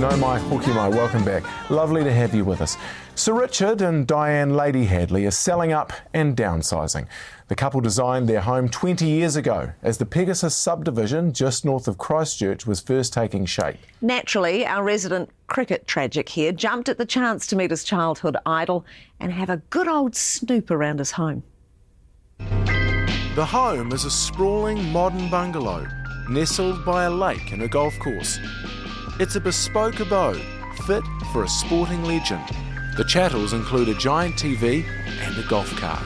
No mai, hoki mai, welcome back. Lovely to have you with us. Sir Richard and Diane Lady Hadlee are selling up and downsizing. The couple designed their home 20 years ago as the Pegasus subdivision just north of Christchurch was first taking shape. Naturally, our resident cricket tragic here jumped at the chance to meet his childhood idol and have a good old snoop around his home. The home is a sprawling modern bungalow nestled by a lake and a golf course. It's a bespoke abode fit for a sporting legend. The chattels include a giant TV and a golf cart.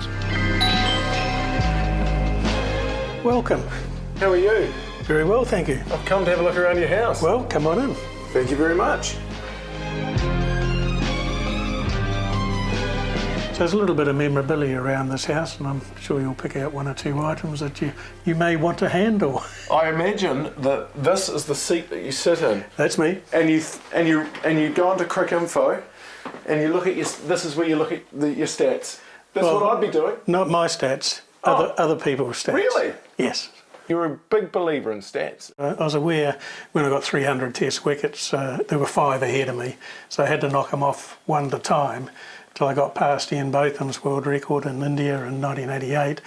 Welcome. How are you? Very well, thank you. I've come to have a look around your house. Well, come on in. Thank you very much. So there's a little bit of memorabilia around this house, and I'm sure you'll pick out one or two items that you may want to handle. I imagine that this is the seat that you sit in. That's me. And you go onto Crick Info, and you look at this is where you look at your stats. That's what I'd be doing. Not my stats. Other people's stats. Really? Yes. You're a big believer in stats. I was aware when I got 300 test wickets, there were 5 ahead of me, so I had to knock them off one at a time till I got past Ian Botham's world record in India in 1988,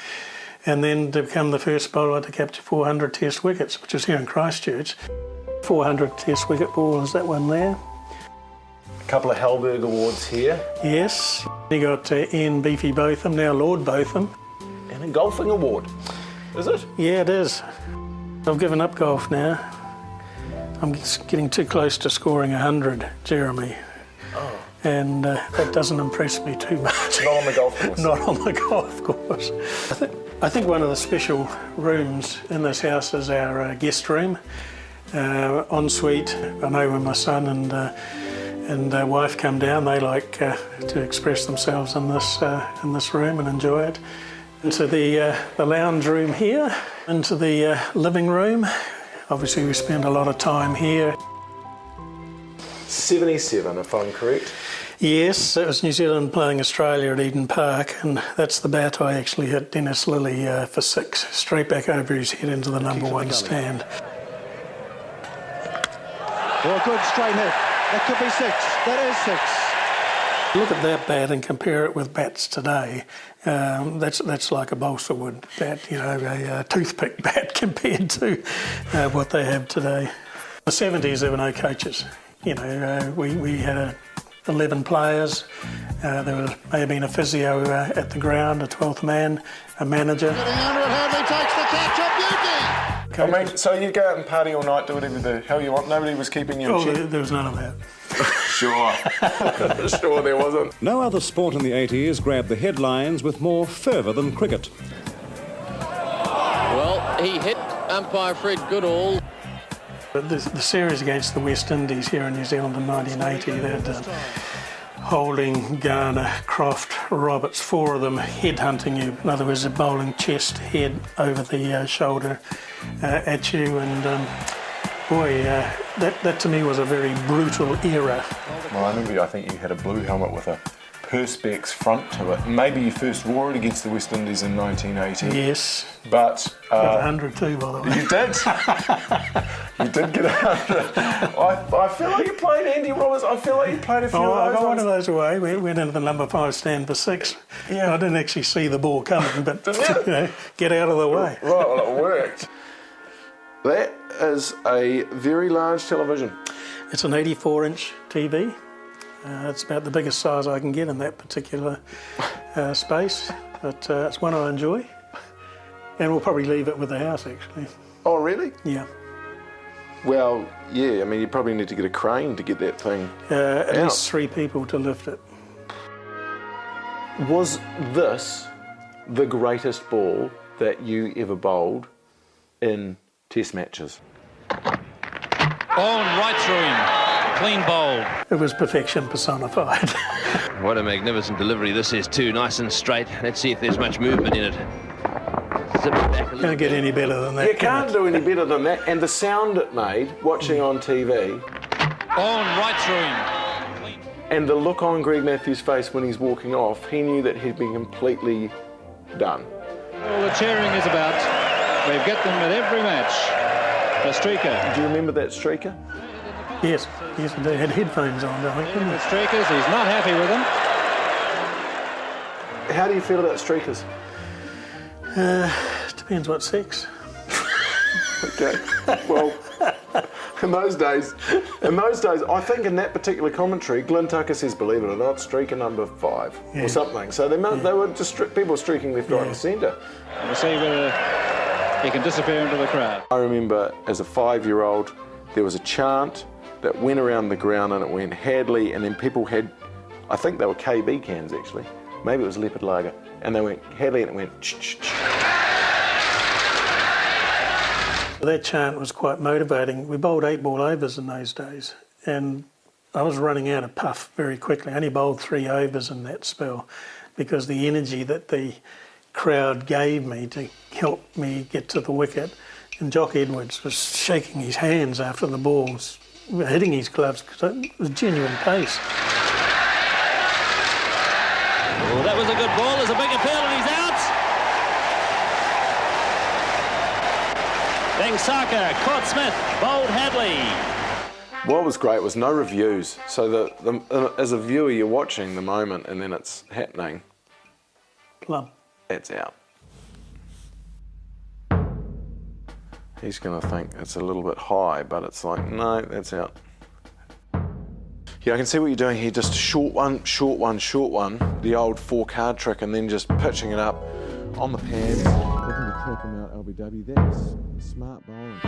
and then to become the first bowler to capture 400 test wickets, which is here in Christchurch. 400 test wicket ball is that one there. A couple of Halberg Awards here. Yes. You got Ian Beefy Botham, now Lord Botham. And a golfing award. Is it? Yeah, it is. I've given up golf now. I'm getting too close to scoring 100, Jeremy. Oh. And that doesn't impress me too much. Not on the golf course? Not on the golf course. I think one of the special rooms in this house is our guest room, ensuite. I know when my son and wife come down, they like to express themselves in this room and enjoy it. Into the lounge room here, into the living room. Obviously we spend a lot of time here. 77, if I'm correct. Yes, it was New Zealand playing Australia at Eden Park, and that's the bat I actually hit Dennis Lilly for 6, straight back over his head into the number 1 stand. Well, good straight hit. That could be 6. That is 6. Look at that bat and compare it with bats today. That's like a balsa wood bat, a toothpick bat compared to what they have today. In the 70s, there were no coaches. We had 11 players. There may have been a physio at the ground, a 12th man, a manager. Getting under it, Hadlee takes the catch up, Yuki! I mean, so you go out and party all night, do whatever the hell you want. Nobody was keeping you in check. There was none of that. Sure. Sure there wasn't. No other sport in the 80s grabbed the headlines with more fervour than cricket. Well, he hit umpire Fred Goodall. The series against the West Indies here in New Zealand in 1980, they had Holding, Garner, Croft, Roberts, 4 of them headhunting you. In other words, they're bowling chest, head over the shoulder at you, and that to me was a very brutal era. Well, I think you had a blue helmet with a Perspex front to it. Maybe you first wore it against the West Indies in 1980. Yes. But... got 100 too, by the way. You did? You did get 100. I feel like you played Andy Roberts. I feel like you played a few of those. I got one of those away. We went into the number 5 stand for 6. Yeah. I didn't actually see the ball coming, but get out of the way. Right, well, it worked. That is a very large television. It's an 84-inch TV. It's about the biggest size I can get in that particular space, but it's one I enjoy. And we'll probably leave it with the house, actually. Oh, really? Yeah. Well, yeah, I mean, you probably need to get a crane to get that thing At least 3 people to lift it. Was this the greatest ball that you ever bowled in Test matches? On right through him. Clean bowled. It was perfection personified. What a magnificent delivery this is too, nice and straight. Let's see if there's much movement in it. Zip it back a little. Can't get any better than that. You can't do any better than that. And the sound it made, watching on TV. On right through him. And the look on Greg Matthews' face when he's walking off, he knew that he'd been completely done. All the cheering is about. We get them at every match. The streaker. Do you remember that streaker? Yes, they had headphones on, I think, didn't With they? streakers, he's not happy with them. How do you feel about streakers? Depends what sex. Okay. Well, in those days, I think in that particular commentary, Glyn Tucker says, believe it or not, streaker number 5 or something. So they were just people streaking left, right, and centre. We'll see whether he can disappear into the crowd. I remember as a 5-year-old, there was a chant that went around the ground and it went Hadlee, and then people had, I think they were KB cans actually, maybe it was Leopard Lager, and they went Hadlee and it went ch-ch-ch. That chant was quite motivating. We bowled 8-ball overs in those days, and I was running out of puff very quickly. I only bowled 3 overs in that spell because the energy that the crowd gave me to help me get to the wicket, and Jock Edwards was shaking his hands after the balls, hitting his gloves, because it was genuine pace. Oh, that was a good ball. There's a big appeal and he's out. Saka caught Smith, bowled Hadlee. What was great was no reviews. So as a viewer, you're watching the moment and then it's happening. Plum. That's out. He's going to think it's a little bit high, but it's like, no, that's out. Yeah, I can see what you're doing here. Just a short one, short one, short one. The old 4-card trick, and then just pitching it up on the pads. Looking to trap him out, LBW. That's smart bowling.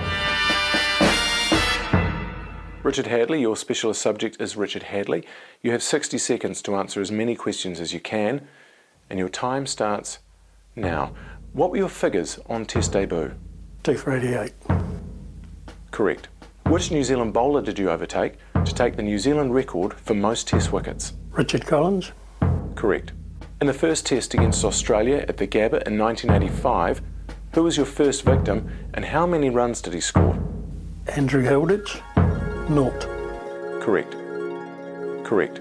Richard Hadlee, your specialist subject is Richard Hadlee. You have 60 seconds to answer as many questions as you can, and your time starts now. What were your figures on Test debut? 2 for 88. Correct. Which New Zealand bowler did you overtake to take the New Zealand record for most Test wickets? Richard Collins. Correct. In the first Test against Australia at the Gabba in 1985, who was your first victim and how many runs did he score? Andrew Hilditch. 0. Correct. Correct.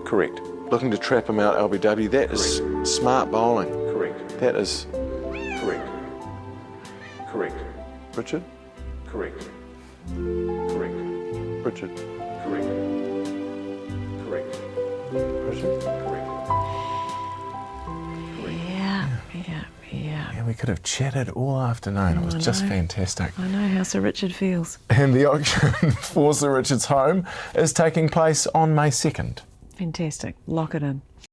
Correct. Looking to trap him out, LBW. That is smart bowling. Correct. That is correct. Correct. Richard? Correct. Correct. Richard? Correct. Correct. Richard? Correct. Yeah. We could have chatted all afternoon. It was just fantastic. I know how Sir Richard feels. And the auction for Sir Richard's home is taking place on May 2nd. Fantastic. Lock it in.